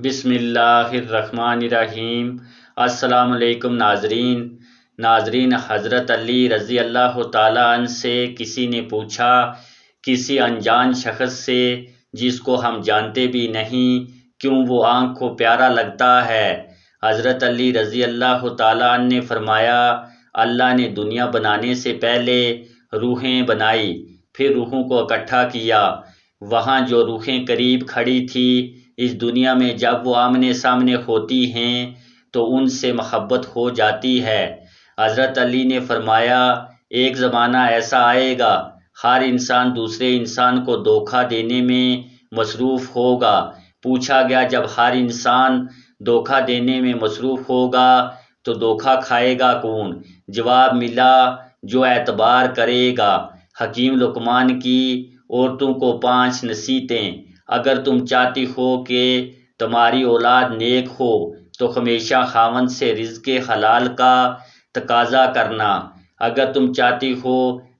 بسم اللہ الرحمن الرحیم۔ السلام علیکم ناظرین، حضرت علی رضی اللہ تعالیٰ عنہ سے کسی نے پوچھا، کسی انجان شخص سے جس کو ہم جانتے بھی نہیں، کیوں وہ آنکھ کو پیارا لگتا ہے؟ حضرت علی رضی اللہ تعالیٰ عنہ نے فرمایا، اللہ نے دنیا بنانے سے پہلے روحیں بنائی، پھر روحوں کو اکٹھا کیا۔ وہاں جو روحیں قریب کھڑی تھی، اس دنیا میں جب وہ آمنے سامنے ہوتی ہیں تو ان سے محبت ہو جاتی ہے۔ حضرت علی نے فرمایا، ایک زمانہ ایسا آئے گا، ہر انسان دوسرے انسان کو دھوکہ دینے میں مصروف ہوگا۔ پوچھا گیا، جب ہر انسان دھوکہ دینے میں مصروف ہوگا تو دھوکہ کھائے گا کون؟ جواب ملا، جو اعتبار کرے گا۔ حکیم لقمان کی عورتوں کو 5 نصیحتیں۔ اگر تم چاہتی ہو کہ تمہاری اولاد نیک ہو تو ہمیشہ خاوند سے رزق حلال کا تقاضا کرنا۔ اگر تم چاہتی ہو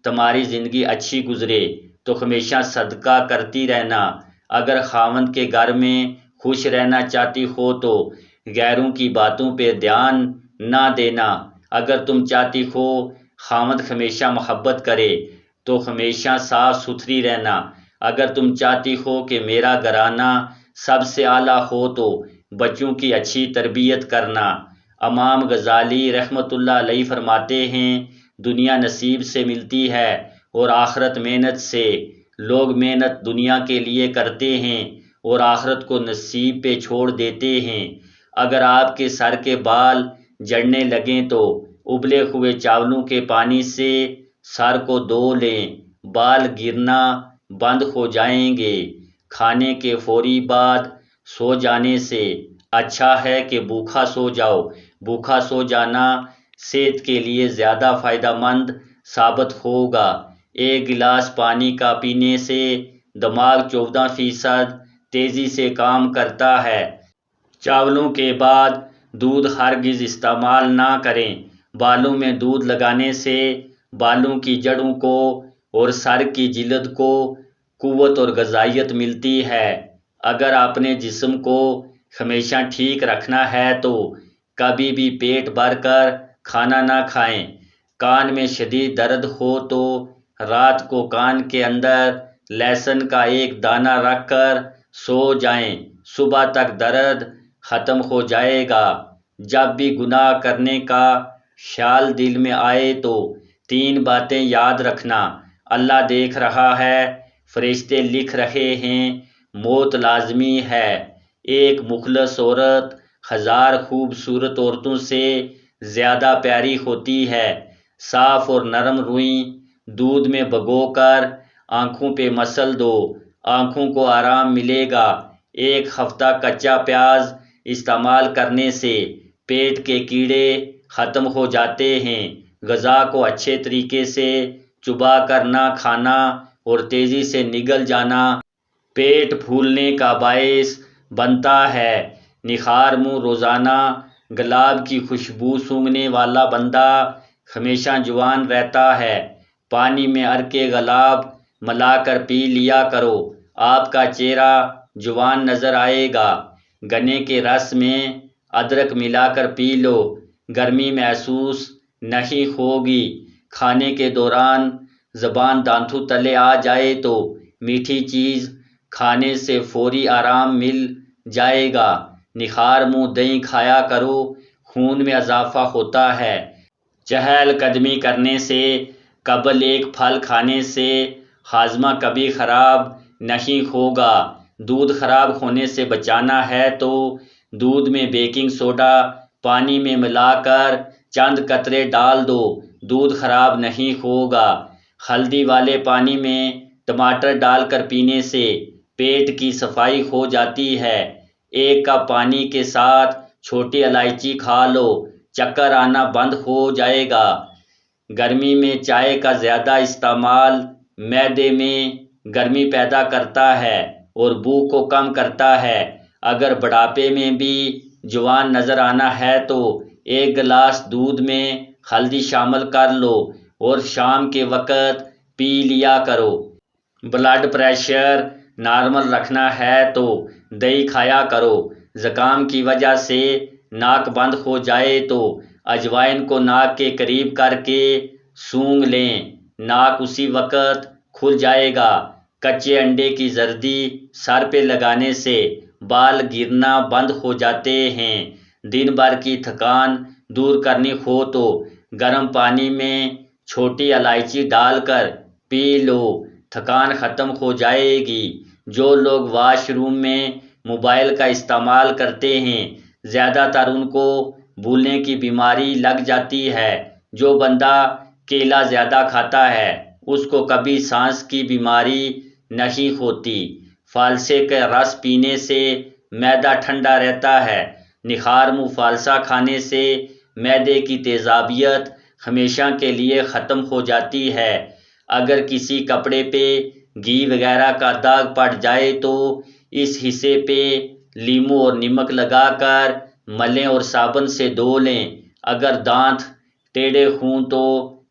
تمہاری زندگی اچھی گزرے تو ہمیشہ صدقہ کرتی رہنا۔ اگر خاوند کے گھر میں خوش رہنا چاہتی ہو تو غیروں کی باتوں پہ دھیان نہ دینا۔ اگر تم چاہتی ہو خاوند ہمیشہ محبت کرے تو ہمیشہ صاف ستھری رہنا۔ اگر تم چاہتی ہو کہ میرا گھرانہ سب سے اعلیٰ ہو تو بچوں کی اچھی تربیت کرنا۔ امام غزالی رحمۃ اللہ علیہ فرماتے ہیں، دنیا نصیب سے ملتی ہے اور آخرت محنت سے۔ لوگ محنت دنیا کے لیے کرتے ہیں اور آخرت کو نصیب پہ چھوڑ دیتے ہیں۔ اگر آپ کے سر کے بال جڑنے لگیں تو ابلے ہوئے چاولوں کے پانی سے سر کو دھو لیں، بال گرنا بند ہو جائیں گے۔ کھانے کے فوری بعد سو جانے سے اچھا ہے کہ بھوکا سو جاؤ۔ بھوکا سو جانا صحت کے لیے زیادہ فائدہ مند ثابت ہوگا۔ ایک گلاس پانی کا پینے سے دماغ 14% تیزی سے کام کرتا ہے۔ چاولوں کے بعد دودھ ہرگز استعمال نہ کریں۔ بالوں میں دودھ لگانے سے بالوں کی جڑوں کو اور سر کی جلد کو قوت اور غذائیت ملتی ہے۔ اگر اپنے جسم کو ہمیشہ ٹھیک رکھنا ہے تو کبھی بھی پیٹ بھر کر کھانا نہ کھائیں۔ کان میں شدید درد ہو تو رات کو کان کے اندر لہسن کا ایک دانہ رکھ کر سو جائیں، صبح تک درد ختم ہو جائے گا۔ جب بھی گناہ کرنے کا خیال دل میں آئے تو 3 باتیں یاد رکھنا: اللہ دیکھ رہا ہے، فرشتے لکھ رہے ہیں، موت لازمی ہے۔ ایک مخلص عورت 1000 خوبصورت عورتوں سے زیادہ پیاری ہوتی ہے۔ صاف اور نرم روئی دودھ میں بھگو کر آنکھوں پہ مسل دو، آنکھوں کو آرام ملے گا۔ 1 ہفتہ کچا پیاز استعمال کرنے سے پیٹ کے کیڑے ختم ہو جاتے ہیں۔ غذا کو اچھے طریقے سے چبا کر نہ کھانا اور تیزی سے نگل جانا پیٹ پھولنے کا باعث بنتا ہے۔ نخار منہ روزانہ گلاب کی خوشبو سونگھنے والا بندہ ہمیشہ جوان رہتا ہے۔ پانی میں عرق گلاب ملا کر پی لیا کرو، آپ کا چہرہ جوان نظر آئے گا۔ گنے کے رس میں ادرک ملا کر پی لو، گرمی محسوس نہیں ہوگی۔ کھانے کے دوران زبان دانتوں تلے آ جائے تو میٹھی چیز کھانے سے فوری آرام مل جائے گا۔ نخار منہ دہی کھایا کرو، خون میں اضافہ ہوتا ہے۔ چہل قدمی کرنے سے قبل ایک پھل کھانے سے ہاضمہ کبھی خراب نہیں ہوگا۔ دودھ خراب ہونے سے بچانا ہے تو دودھ میں بیکنگ سوڈا پانی میں ملا کر چند قطرے ڈال دو، دودھ خراب نہیں ہوگا۔ ہلدی والے پانی میں ٹماٹر ڈال کر پینے سے پیٹ کی صفائی ہو جاتی ہے۔ 1 کپ پانی کے ساتھ چھوٹی الائچی کھا لو، چکر آنا بند ہو جائے گا۔ گرمی میں چائے کا زیادہ استعمال معدے میں گرمی پیدا کرتا ہے اور بھوک کو کم کرتا ہے۔ اگر بڑھاپے میں بھی جوان نظر آنا ہے تو 1 گلاس دودھ میں ہلدی شامل کر لو اور شام کے وقت پی لیا کرو۔ بلڈ پریشر نارمل رکھنا ہے تو دہی کھایا کرو، زکام کی وجہ سے ناک بند ہو جائے تو اجوائن کو ناک کے قریب کر کے سونگھ لیں، ناک اسی وقت کھل جائے گا۔ کچے انڈے کی زردی سر پہ لگانے سے بال گرنا بند ہو جاتے ہیں۔ دن بھر کی تھکان دور کرنی ہو تو گرم پانی میں چھوٹی الائچی ڈال کر پی لو، تھکان ختم ہو جائے گی۔ جو لوگ واش روم میں موبائل کا استعمال کرتے ہیں، زیادہ تر ان کو بھولنے کی بیماری لگ جاتی ہے۔ جو بندہ کیلا زیادہ کھاتا ہے اس کو کبھی سانس کی بیماری نہیں ہوتی۔ فالسے کا رس پینے سے معدہ ٹھنڈا رہتا ہے۔ نکھارمو فالسا کھانے سے معدے کی تیزابیت ہمیشہ کے لیے ختم ہو جاتی ہے۔ اگر کسی کپڑے پہ گھی وغیرہ کا داغ پڑ جائے تو اس حصے پہ لیموں اور نمک لگا کر ملیں اور صابن سے دھو لیں۔ اگر دانت ٹیڑھے ہوں تو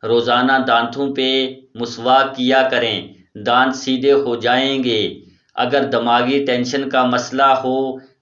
روزانہ دانتوں پہ مسواک کیا کریں، دانت سیدھے ہو جائیں گے۔ اگر دماغی ٹینشن کا مسئلہ ہو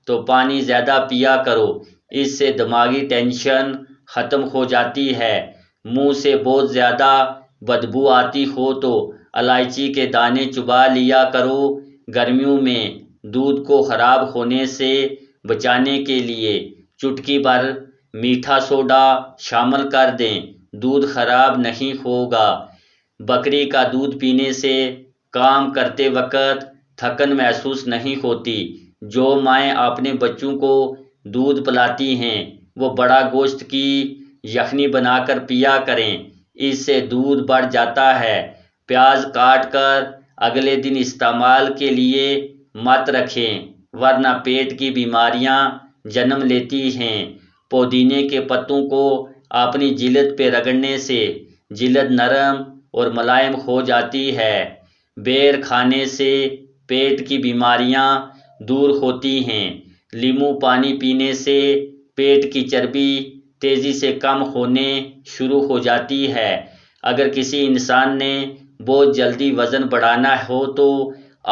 تو پانی زیادہ پیا کرو، اس سے دماغی ٹینشن ختم ہو جاتی ہے۔ منہ سے بہت زیادہ بدبو آتی ہو تو الائچی کے دانے چبا لیا کرو۔ گرمیوں میں دودھ کو خراب ہونے سے بچانے کے لیے چٹکی بھر میٹھا سوڈا شامل کر دیں، دودھ خراب نہیں ہوگا۔ بکری کا دودھ پینے سے کام کرتے وقت تھکن محسوس نہیں ہوتی۔ جو مائیں اپنے بچوں کو دودھ پلاتی ہیں وہ بڑا گوشت کی یخنی بنا کر پیا کریں، اس سے دودھ بڑھ جاتا ہے۔ پیاز کاٹ کر اگلے دن استعمال کے لیے مت رکھیں ورنہ پیٹ کی بیماریاں جنم لیتی ہیں۔ پودینے کے پتوں کو اپنی جلد پہ رگڑنے سے جلد نرم اور ملائم ہو جاتی ہے۔ بیر کھانے سے پیٹ کی بیماریاں دور ہوتی ہیں۔ لیموں پانی پینے سے پیٹ کی چربی تیزی سے کم ہونے شروع ہو جاتی ہے۔ اگر کسی انسان نے بہت جلدی وزن بڑھانا ہو تو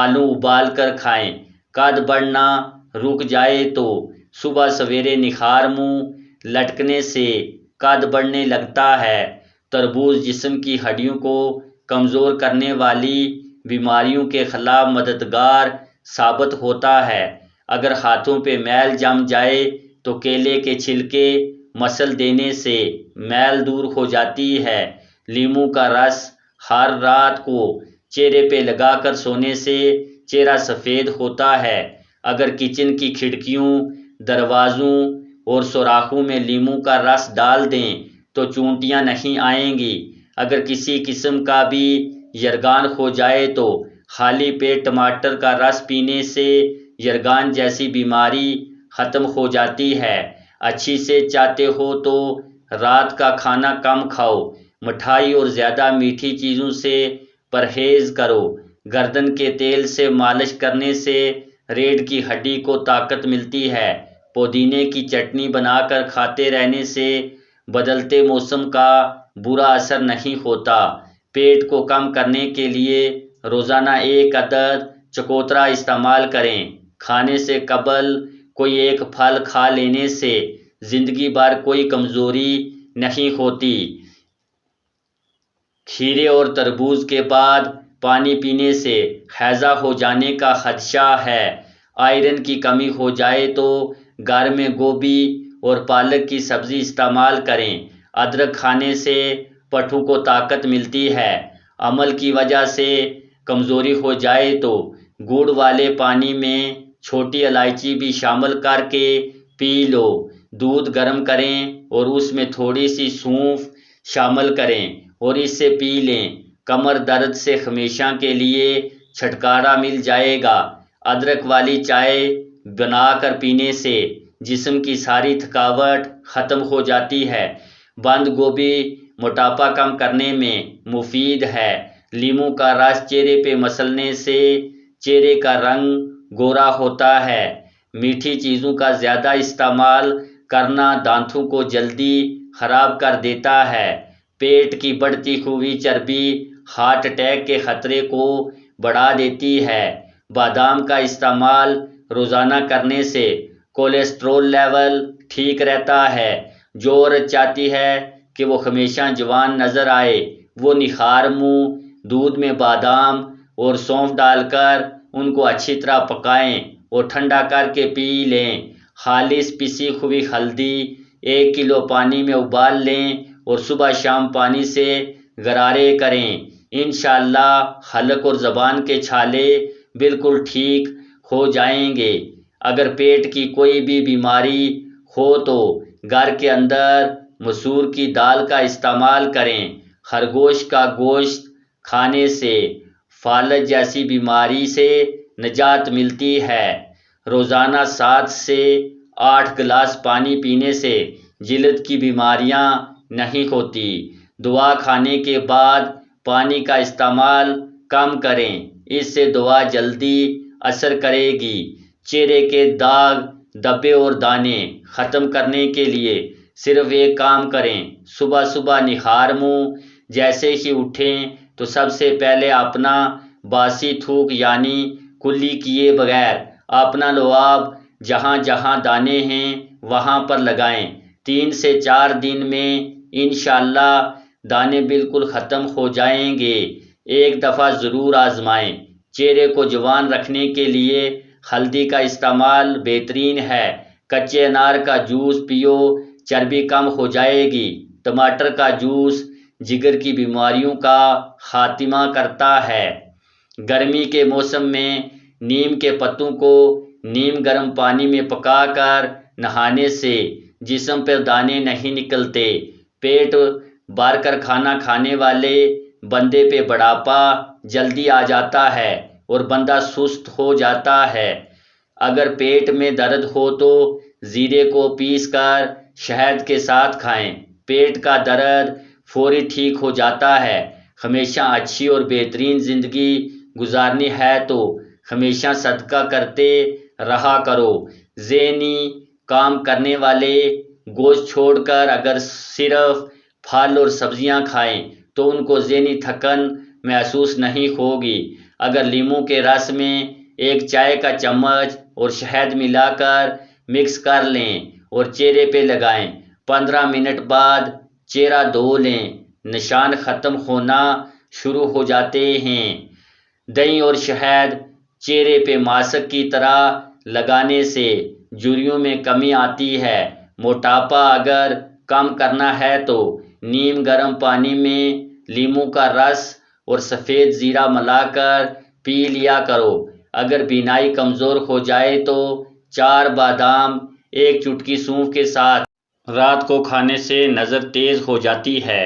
آلو ابال کر کھائیں۔ قد بڑھنا رک جائے تو صبح سویرے نکھارمو لٹکنے سے قد بڑھنے لگتا ہے۔ تربوز جسم کی ہڈیوں کو کمزور کرنے والی بیماریوں کے خلاف مددگار ثابت ہوتا ہے۔ اگر ہاتھوں پہ میل جم جائے تو کیلے کے چھلکے مسل دینے سے میل دور ہو جاتی ہے۔ لیموں کا رس ہر رات کو چہرے پہ لگا کر سونے سے چہرہ سفید ہوتا ہے۔ اگر کچن کی کھڑکیوں، دروازوں اور سوراخوں میں لیموں کا رس ڈال دیں تو چونٹیاں نہیں آئیں گی۔ اگر کسی قسم کا بھی یرغان ہو جائے تو خالی پیٹ ٹماٹر کا رس پینے سے یرغان جیسی بیماری ختم ہو جاتی ہے۔ اچھی صحت چاہتے ہو تو رات کا کھانا کم کھاؤ، مٹھائی اور زیادہ میٹھی چیزوں سے پرہیز کرو۔ گردن کے تیل سے مالش کرنے سے ریڑھ کی ہڈی کو طاقت ملتی ہے۔ پودینے کی چٹنی بنا کر کھاتے رہنے سے بدلتے موسم کا برا اثر نہیں ہوتا۔ پیٹ کو کم کرنے کے لیے روزانہ 1 عدد چکوترا استعمال کریں۔ کھانے سے قبل کوئی ایک پھل کھا لینے سے زندگی بھر کوئی کمزوری نہیں ہوتی۔ کھیرے اور تربوز کے بعد پانی پینے سے ہیضہ ہو جانے کا خدشہ ہے۔ آئرن کی کمی ہو جائے تو گھر میں گوبھی اور پالک کی سبزی استعمال کریں۔ ادرک کھانے سے پٹھوں کو طاقت ملتی ہے۔ عمل کی وجہ سے کمزوری ہو جائے تو گڑ والے پانی میں چھوٹی الائچی بھی شامل کر کے پی لو۔ دودھ گرم کریں اور اس میں تھوڑی سی سونف شامل کریں اور اس سے پی لیں۔ کمر درد سے ہمیشہ کے لیے چھٹکارا مل جائے گا۔ ادرک والی چائے بنا کر پینے سے جسم کی ساری تھکاوٹ ختم ہو جاتی ہے۔ بند گوبھی موٹاپا کم کرنے میں مفید ہے۔ لیموں کا رس چہرے پہ مسلنے سے چہرے کا رنگ گورا ہوتا ہے۔ میٹھی چیزوں کا زیادہ استعمال کرنا دانتوں کو جلدی خراب کر دیتا ہے۔ پیٹ کی بڑھتی ہوئی چربی ہارٹ اٹیک کے خطرے کو بڑھا دیتی ہے۔ بادام کا استعمال روزانہ کرنے سے کولیسٹرول لیول ٹھیک رہتا ہے۔ جو عورت چاہتی ہے کہ وہ ہمیشہ جوان نظر آئے، وہ نکھار منہ دودھ میں بادام اور سونف ڈال کر ان کو اچھی طرح پکائیں اور ٹھنڈا کر کے پی لیں۔ خالص پسی ہوئی ہلدی 1 کلو پانی میں ابال لیں اور صبح شام پانی سے غرارے کریں۔ انشاءاللہ حلق اور زبان کے چھالے بالکل ٹھیک ہو جائیں گے۔ اگر پیٹ کی کوئی بھی بیماری ہو تو گھر کے اندر مسور کی دال کا استعمال کریں۔ خرگوش کا گوشت کھانے سے فالج جیسی بیماری سے نجات ملتی ہے۔ روزانہ 7 سے 8 گلاس پانی پینے سے جلد کی بیماریاں نہیں ہوتی۔ دوا کھانے کے بعد پانی کا استعمال کم کریں، اس سے دوا جلدی اثر کرے گی۔ چہرے کے داغ، دبے اور دانے ختم کرنے کے لیے صرف ایک کام کریں۔ صبح صبح نکھار منہ جیسے ہی اٹھیں تو سب سے پہلے اپنا باسی تھوک یعنی کلی کیے بغیر اپنا لعاب جہاں جہاں دانے ہیں وہاں پر لگائیں۔ 3 سے 4 دن میں انشاءاللہ دانے بالکل ختم ہو جائیں گے۔ ایک دفعہ ضرور آزمائیں۔ چہرے کو جوان رکھنے کے لیے ہلدی کا استعمال بہترین ہے۔ کچے انار کا جوس پیو، چربی کم ہو جائے گی۔ ٹماٹر کا جوس جگر کی بیماریوں کا خاتمہ کرتا ہے۔ گرمی کے موسم میں نیم کے پتوں کو نیم گرم پانی میں پکا کر نہانے سے جسم پر دانے نہیں نکلتے۔ پیٹ بھر کر کھانا کھانے والے بندے پہ بڑھاپا جلدی آ جاتا ہے اور بندہ سست ہو جاتا ہے۔ اگر پیٹ میں درد ہو تو زیرے کو پیس کر شہد کے ساتھ کھائیں، پیٹ کا درد فوری ٹھیک ہو جاتا ہے۔ ہمیشہ اچھی اور بہترین زندگی گزارنی ہے تو ہمیشہ صدقہ کرتے رہا کرو۔ ذہنی کام کرنے والے گوشت چھوڑ کر اگر صرف پھل اور سبزیاں کھائیں تو ان کو ذہنی تھکن محسوس نہیں ہوگی۔ اگر لیموں کے رس میں 1 چائے کا چمچ اور شہد ملا کر مکس کر لیں اور چہرے پہ لگائیں، 15 منٹ بعد چہرہ دھو لیں، نشان ختم ہونا شروع ہو جاتے ہیں۔ دہی اور شہد چہرے پہ ماسک کی طرح لگانے سے جھریوں میں کمی آتی ہے۔ موٹاپا اگر کم کرنا ہے تو نیم گرم پانی میں لیموں کا رس اور سفید زیرہ ملا کر پی لیا کرو۔ اگر بینائی کمزور ہو جائے تو 4 بادام 1 چٹکی سونف کے ساتھ رات کو کھانے سے نظر تیز ہو جاتی ہے۔